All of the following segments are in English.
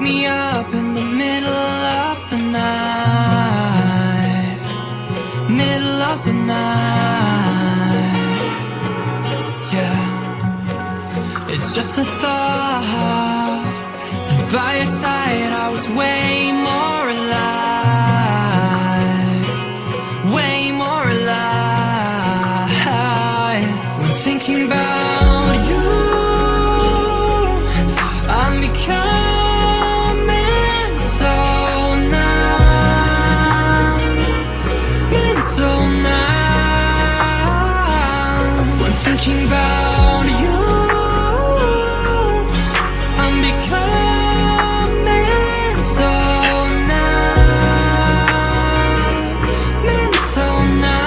me up in the middle of the night, middle of the night. Yeah, it's just a thought that by your side I was way more alive, way more alive. When thinking about you, I'm becoming so numb, so numb. When thinking about you, I'm becoming so numb, so numb.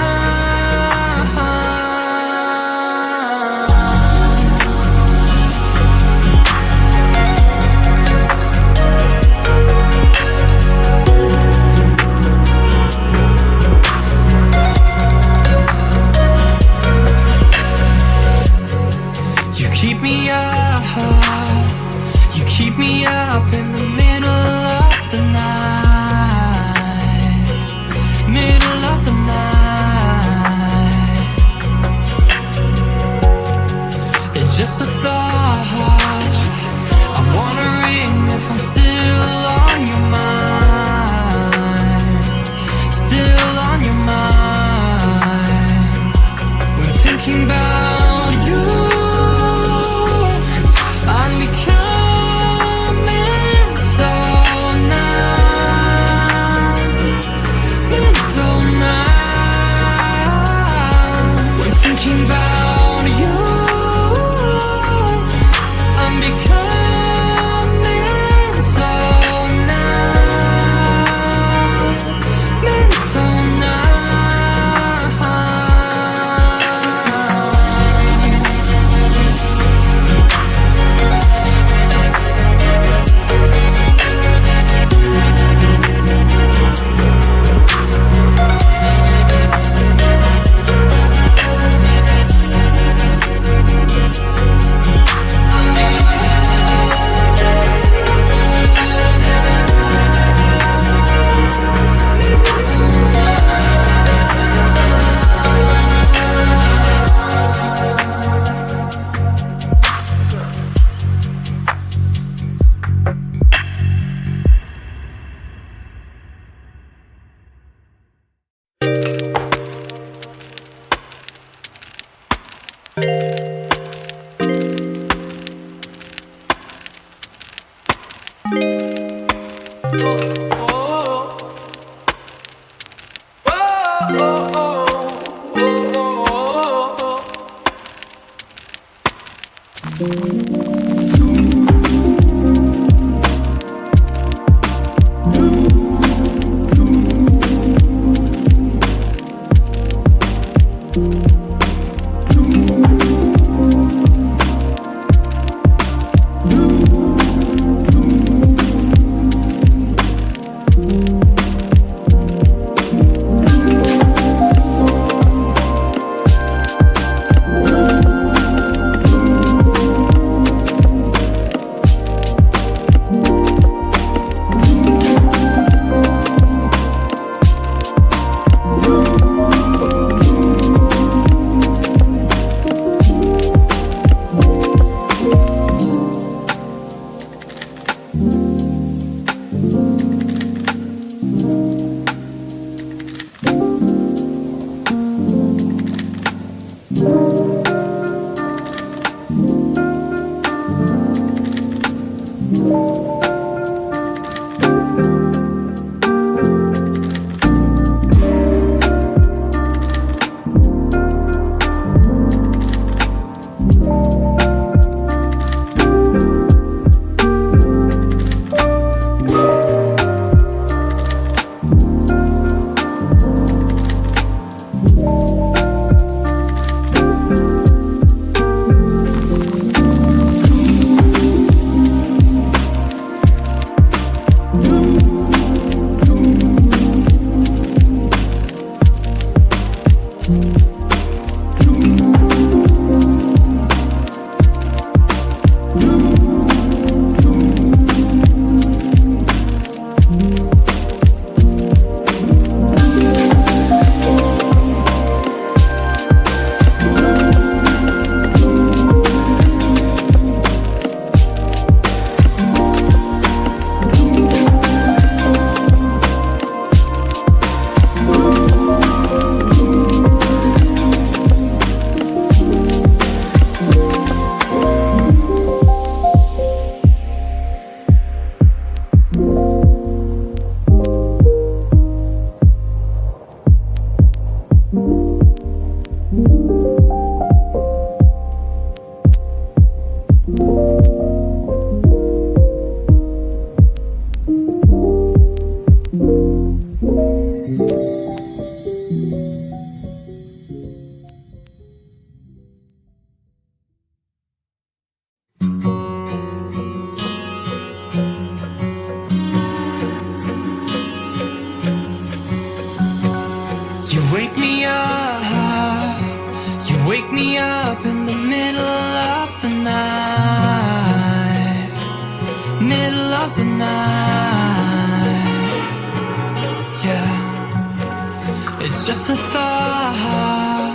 You wake me up, you wake me up in the middle of the night, middle of the night, yeah. It's just a thought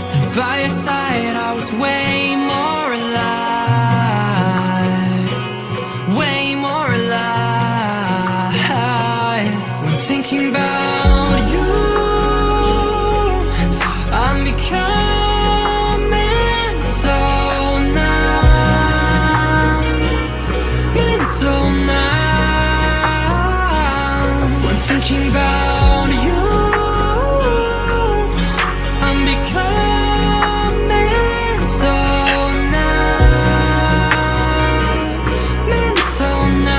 that by your side I was way more alive, way more alive. When thinking about you, I'm becoming so numb, been so numb. When thinking about you, I'm becoming so numb, been so numb.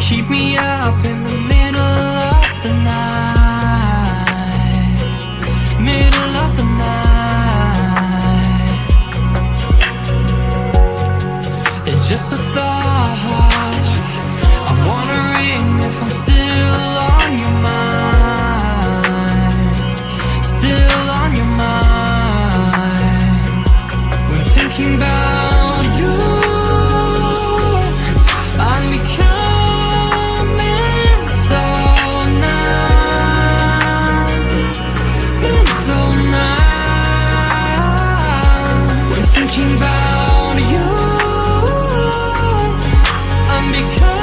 Keep me up in the middle of the night, middle of the night. It's just a thought, I'm wondering if I'm still on your mind, still on your mind. When thinking about you, I'm becoming so numb, been so numb. When thinking about you, I'm becoming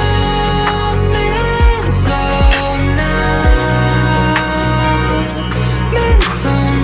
so numb, been so numb.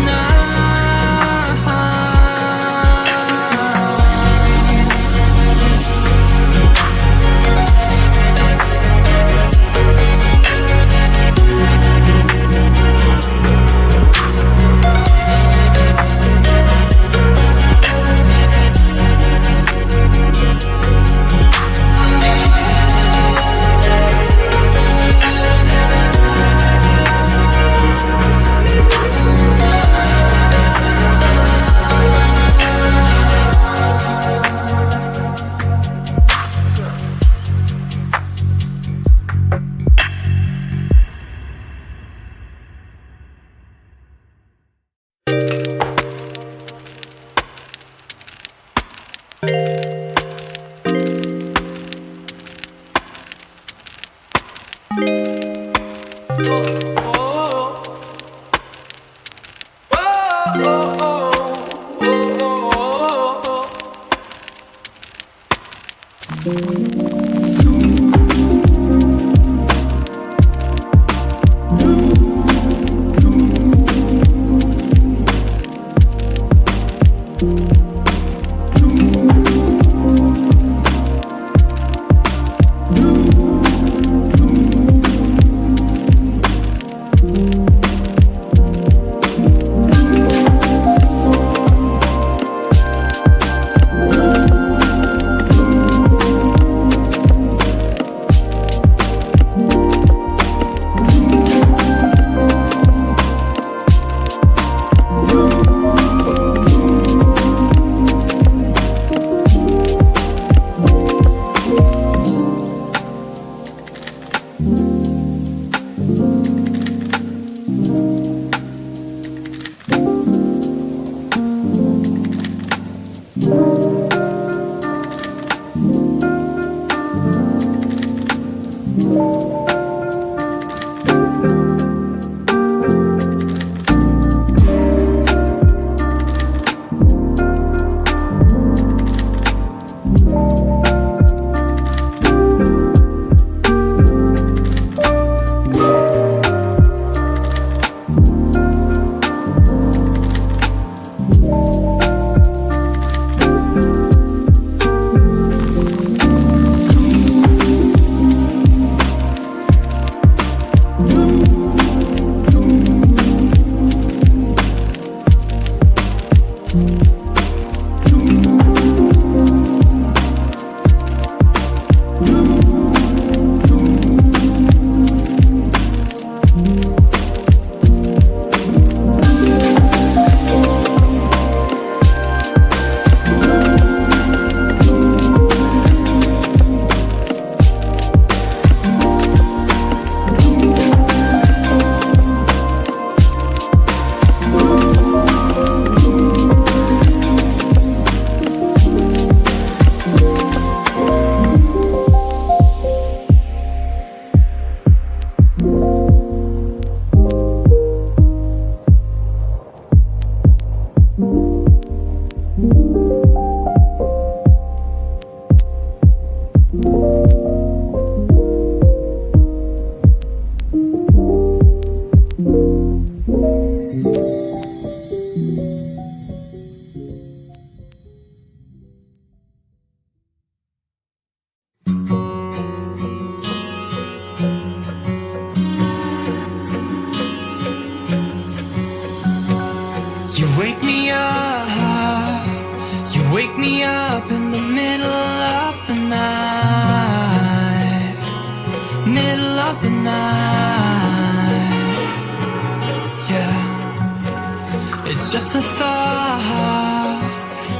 Just the thought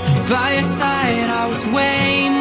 that by your side I was way more